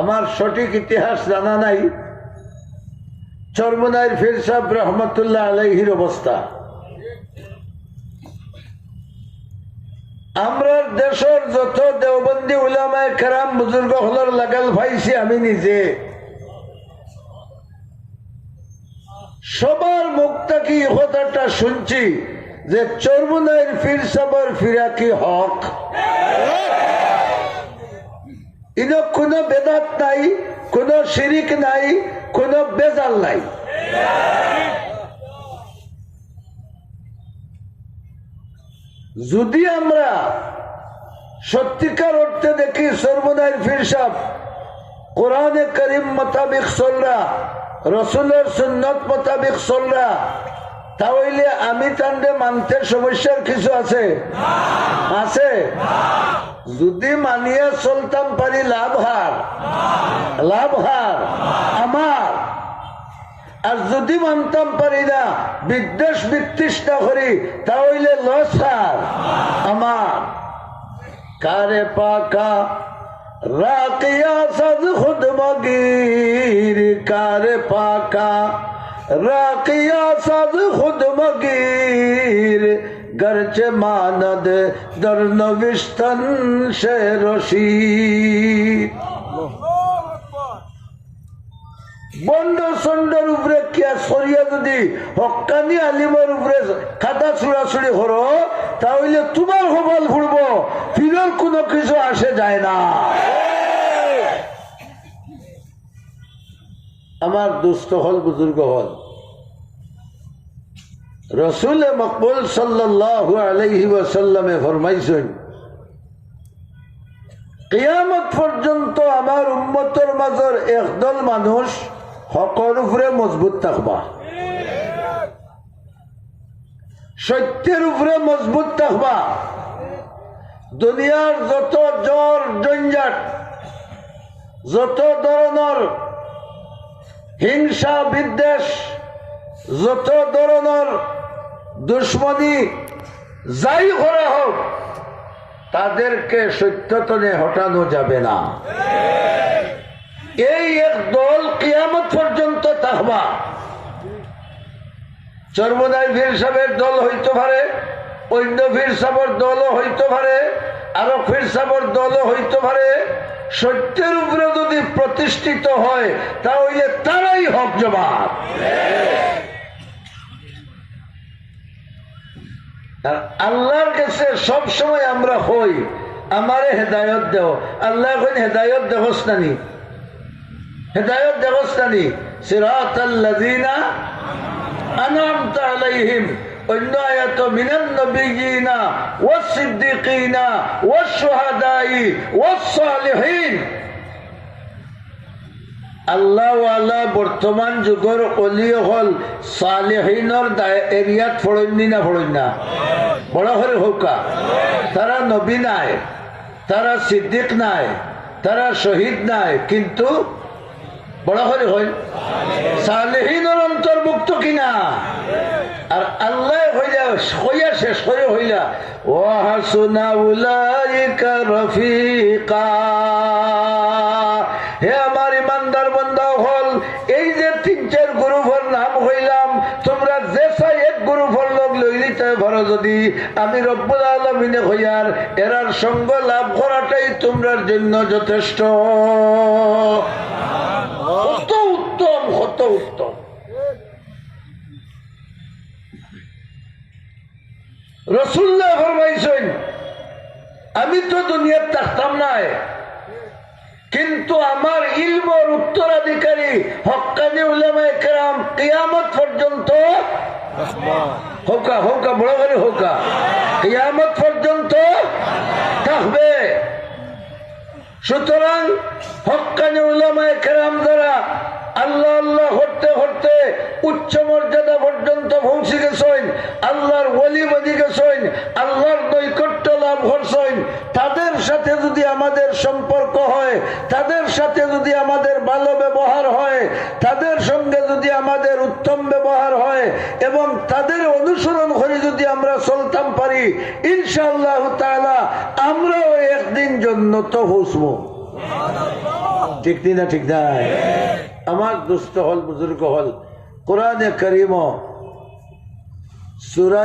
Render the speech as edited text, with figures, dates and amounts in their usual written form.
আমার সঠিক ইতিহাস জানা নাই। চরমনাইর পীর সাহেব রহমতুল্লাহ আলাইহির অবস্থা, আমরা দেশের যত দেওবন্দি উলামায়ে কেরাম বুজুর্গ হলর লাগাল পাইছি, আমি নিজে সবার মুখ থেকে এই কথাটা শুনছি যে চরমনাইর পীর সাহেবের ফিরা কি হক। ইনো কোনো বেদাত নাই, কোনো শিরিক নাই, কোনো বেজাল নাই। যদি আমরা সত্যিকার অর্থে দেখি চরমনাইর পীর সাহেব কোরআনে করিম মোতাবেক চলরা, রসুলের সুন্নত মোতাবেক চলরা, তাহলে আমি তান্ডে মানতে সমস্যার কিছু আছে? আছে। যদি মানিয়ে চলতাম পারি লাভ হার আমার, আর যদি মানতাম পারি না, বিদ্বেষ বিতৃষ্ণা করি, তাহলে লস হার আমার। কারে পাকা রাকিয়া সাজ খুদ মগির, কারে পাকা রাকিয়া সাজ খুদ মগির, গরচে মানদ দর নবিস্তন সে রশিদ। বন্ড সন্ডর উপরে কিয়া সরিয়া যদি হক্কানি আলিমের উপরে খাতা ছুড়াছুড়ি করো, তাহলে তোমার হবল ফুড়ব, ফিরল কোনো কিছু আসে যায় না। আমার দুস্থ হল, বুজুর্গ হল, রসুল মকবুল সাল্লাল্লাহু আলাইহি ওয়াসাল্লামে ফরমাইছেন, কিয়ামত পর্যন্ত আমার উম্মতের মাঝের একদল মানুষ হকের উপরে মজবুত থাকবা, সত্যের উপরে মজবুত থাকবা। দুনিয়ার যত জ্বর জঞ্জাট, যত ধরনের হিংসা বিদ্বেষ, যত ধরনের দুশ্মনী যাই করা হোক, তাদেরকে সত্যতনে হটানো যাবে না। এই এক দল কিয়ামত পর্যন্ত থাকবা। চরমনাই পীর সাহেবের দল হইতে পারে, অন্য পীর সাহেবের দলও হইতে পারে, আরো পীর সাহেবের দলও হইতে পারে। সত্যের উপরে যদি প্রতিষ্ঠিত হয়, তাহলে তারাই হক জবাব। আর আল্লাহর কাছে সব সময় আমরা হই, আমারে হেদায়ত দেও। আল্লাহ এখন হেদায়ত দেখোস নানি, হেদায়ত দেখোস নানি, সিরাতাল্লাযীনা আনআমতা আলাইহিম। অন্য আয়াত মিনান নবিয়্যিনা ওয়াস সিদ্দিকিনা ওয়াস শুহাদাই ওয়াস সালিহিন। আল্লাহ ওয়ালা বর্তমান যুগের অলি হল সালেহিনের এরিয়াত ফড়ইনি না ফড়ইন না, বড় করে হোকা। তারা নবী নাই, তারা সিদ্দিক নাই, তারা শহীদ নাই, কিন্তু বড় করে হইল সালেহিনের অন্তর্ভুক্ত কিনা। আর আল্লাহ হইয়া শেষ করে হইলা ওয়া হাসুনা উলাইকা রফিকা। হে আমার ইমানদার বান্দা হল, এই যে 3-4 গ্রুপের নাম হইলাম, তোমরা যে চাই এক গ্রুপের লোক লই নিতে পারো। যদি আমি রব্বুল আলামিনে হইয়ার এরার সঙ্গ লাভ করাটাই তোমরার জন্য যথেষ্ট। কত উত্তম, কত উত্তম। রাসূলুল্লাহ ফরমাইছেন, আমি তো দুনিয়ার থাকতাম নাই, কিন্তু আমার ইলমের উত্তরাধিকারী হক্কানি উলামায়ে কেরাম কিয়ামত পর্যন্ত হোকা হোকা বড় করে হোকা কিয়ামত পর্যন্ত থাকবে। সুতরাং হক্কানি উলামায়ে কেরাম দ্বারা আল্লাহ আল্লাহ হতে হতে উচ্চ মর্যাদা পর্যন্ত পৌঁছে গেছেন, আল্লাহর ওলি বনি গেছেন, আল্লাহর নৈকট্য লাভ করছেন। তাদের সাথে যদি আমাদের সম্পর্ক হয়, তাদের সাথে যদি আমাদের ভালো ব্যবহার হয়, তাদের সঙ্গে যদি আমাদের উত্তম ব্যবহার হয় এবং তাদের অনুসরণ করে যদি আমরা চলতাম পারি, ইনশাআল্লাহ তাআলা আমরাও একদিন জান্নাতে পৌঁছবো। ঠিক না ঠিক নাই আমার দুস্থ হল বুজুর্গ হল কোরআনে করিম সূরা